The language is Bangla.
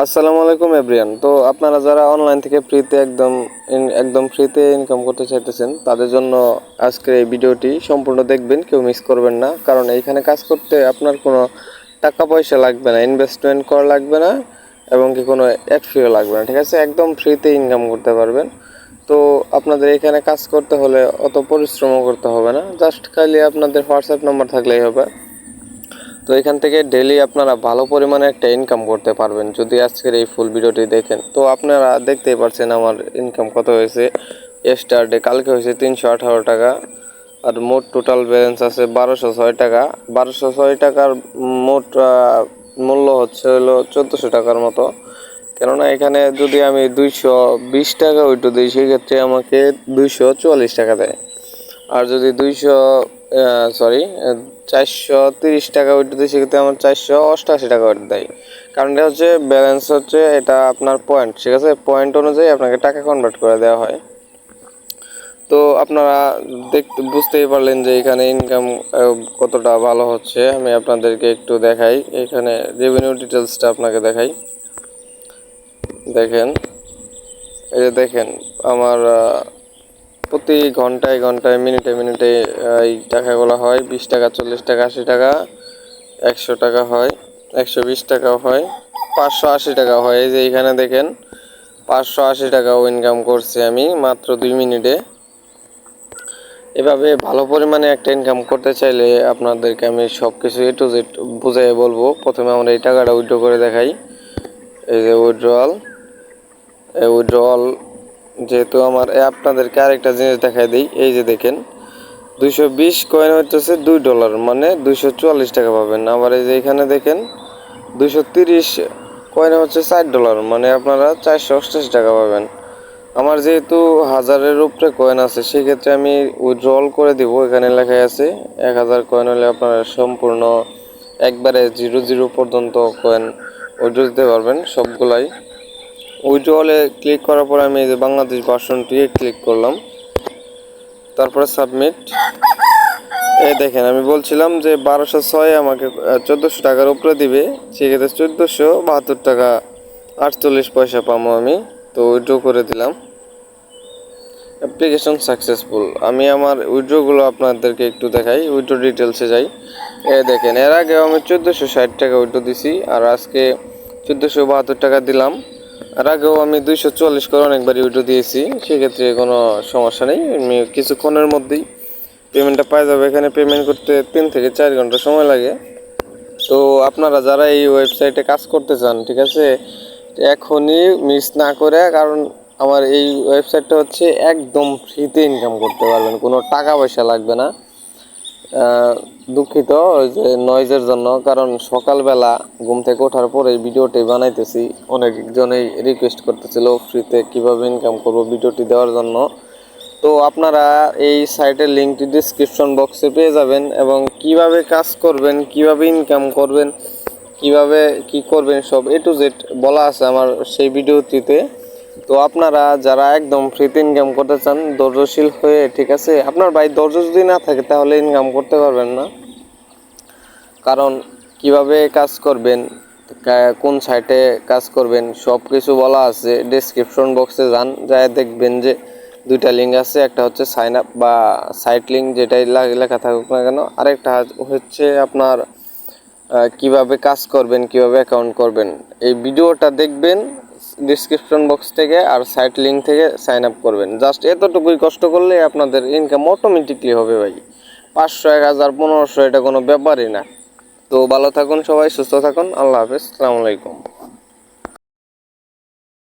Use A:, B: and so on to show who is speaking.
A: আসসালামু আলাইকুম এভরিয়ান। তো আপনারা যারা অনলাইন থেকে ফ্রিতে একদম ফ্রিতে ইনকাম করতে চাইতেছেন তাদের জন্য আজকের এই ভিডিওটি সম্পূর্ণ দেখবেন, কেউ মিস করবেন না। কারণ এইখানে কাজ করতে আপনার কোনো টাকা পয়সা লাগবে না, ইনভেস্টমেন্ট করা লাগবে না এবং কি কোনো অ্যাড ফিও লাগবে না, ঠিক আছে? একদম ফ্রিতে ইনকাম করতে পারবেন। তো আপনাদের এখানে কাজ করতে হলে অত পরিশ্রমও করতে হবে না, জাস্ট খালি আপনাদের হোয়াটসঅ্যাপ নাম্বার থাকলেই হবে। তো এখান থেকে ডেইলি আপনারা ভালো পরিমাণে একটা ইনকাম করতে পারবেন যদি আজকের এই ফুল ভিডিওটি দেখেন। তো আপনারা দেখতেই পাচ্ছেন আমার ইনকাম কত হয়েছে। এস্টারডে কালকে হয়েছে 318 টাকা, আর মোট টোটাল ব্যালেন্স আছে 1206 টাকা। 1206 টাকার মোট মূল্য হলো 1400 টাকার মতো। কেননা এখানে যদি আমি 220 টাকা উইথড্র দিই সেক্ষেত্রে আমাকে 244 টাকা দেয়। আর যদি 430 টাকা উইথড্র দিই সেক্ষেত্রে আমার 488 টাকা উইথড্র দেয়। কারণ এটা হচ্ছে ব্যালেন্স, হচ্ছে এটা আপনার পয়েন্ট, ঠিক আছে? পয়েন্ট অনুযায়ী আপনাকে টাকা কনভার্ট করে দেওয়া হয়। তো আপনারা বুঝতেই পারলেন যে এখানে ইনকাম কতটা ভালো হচ্ছে। আমি আপনাদেরকে একটু দেখাই, এখানে রেভিনিউ ডিটেলসটা আপনাকে দেখাই। দেখেন, এই যে দেখেন আমার প্রতি ঘন্টায় ঘন্টায় মিনিটে মিনিটে এই টাকাগুলো হয়। 20 টাকা, 40 টাকা, 80 টাকা, 100 টাকা হয়, 120 টাকাও হয়, 580 টাকা হয়। এই যে এখানে দেখেন 580 টাকাও ইনকাম করছি আমি মাত্র 2 মিনিটে। এভাবে ভালো পরিমাণে একটা ইনকাম করতে চাইলে আপনাদেরকে আমি সব কিছু A to Z বুঝিয়ে বলবো। প্রথমে আমরা এই টাকাটা উইথড্র করে দেখাই। এই যে উইথড্রল যেহেতু আমার আপনাদেরকে আরেকটা জিনিস দেখাই দিই। এই যে দেখেন 220 কয়েন হইতেছে $2, মানে 244 টাকা পাবেন। আবার এই যে এখানে দেখেন 230 কয়েনে হচ্ছে $4, মানে আপনারা 488 টাকা পাবেন। আমার যেহেতু হাজারের উপরে কয়েন আছে সেক্ষেত্রে আমি উইথড্রল করে দিব। এখানে লেখা আছে 1000 কয়েন হলে আপনারা সম্পূর্ণ একবারে 00 পর্যন্ত কয়েন উইথড্র দিতে পারবেন সবগুলাই। উইথড্রলে ক্লিক করার পর আমি এই যে বাংলাদেশ ভার্সনটি ক্লিক করলাম, তারপরে সাবমিট। এই দেখেন আমি বলছিলাম যে 1206 আমাকে 1400 টাকার উপরে দিবে, সেক্ষেত্রে 1472 টাকা 48 পয়সা পাবো আমি। তো উইথড্র করে দিলাম। Application successful. আমি আমার উইথড্রগুলো আপনাদেরকে একটু দেখাই, উইথড্র ডিটেলসে যাই। দেখেন এর আগেও আমি 1460 টাকা উইথড্র দিছি, আর আজকে 1472 টাকা দিলাম। আর আগেও আমি 244 করে অনেকবার উইথড্র দিয়েছি, সেক্ষেত্রে কোনো সমস্যা নেই। আমি কিছুক্ষণের মধ্যেই পেমেন্টটা পাই যাবে। এখানে পেমেন্ট করতে 3 থেকে 4 ঘন্টা সময় লাগে। তো আপনারা যারা এই ওয়েবসাইটে কাজ করতে চান, ঠিক আছে, এখনই মিস না করে, কারণ আমার এই ওয়েবসাইটটা হচ্ছে একদম ফ্রিতে ইনকাম করতে পারবেন, কোনো টাকা পয়সা লাগবে না। দুঃখিত ওই যে নয়েজের জন্য, কারণ সকালবেলা ঘুম থেকে ওঠার পর এই ভিডিওটি বানাইতেছি। অনেকজনেই রিকোয়েস্ট করতেছিল ফ্রিতে কিভাবে ইনকাম করব ভিডিওটি দেওয়ার জন্য। তো আপনারা এই সাইটের লিঙ্কটি ডিসক্রিপশন বক্সে পেয়ে যাবেন, এবং কিভাবে কাজ করবেন, কিভাবে ইনকাম করবেন, কিভাবে কি করবেন সব A to Z বলা আছে আমার সেই ভিডিওটিতে। তো আপনারা যারা একদম ফ্রিতে ইনকাম করতে চান ধৈর্যশীল হয়ে, ঠিক আছে, আপনার ভাই ধৈর্য যদি না থাকে তাহলে ইনকাম করতে পারবেন না। কারণ কিভাবে কাজ করবেন, কোন সাইটে কাজ করবেন সব কিছু বলা আছে। ডেসক্রিপশন বক্সে যান, যায় দেখবেন যে 2টা লিঙ্ক আছে। একটা হচ্ছে সাইন আপ বা সাইট লিঙ্ক, যেটাই লেখা থাকুক না কেন। আরেকটা হচ্ছে আপনার কিভাবে কাজ করবেন, কিভাবে অ্যাকাউন্ট করবেন। এই ভিডিওটা দেখবেন ডিসক্রিপশন বক্স থেকে, আর সাইট লিঙ্ক থেকে সাইন আপ করবেন। জাস্ট এতটুকুই কষ্ট করলে আপনাদের ইনকাম অটোমেটিকলি হবে ভাই। 500, 1000, 1500 এটা কোনো ব্যাপারই না। তো ভালো থাকুন সবাই, সুস্থ থাকুন। আল্লাহ হাফেজ, আসসালামু আলাইকুম।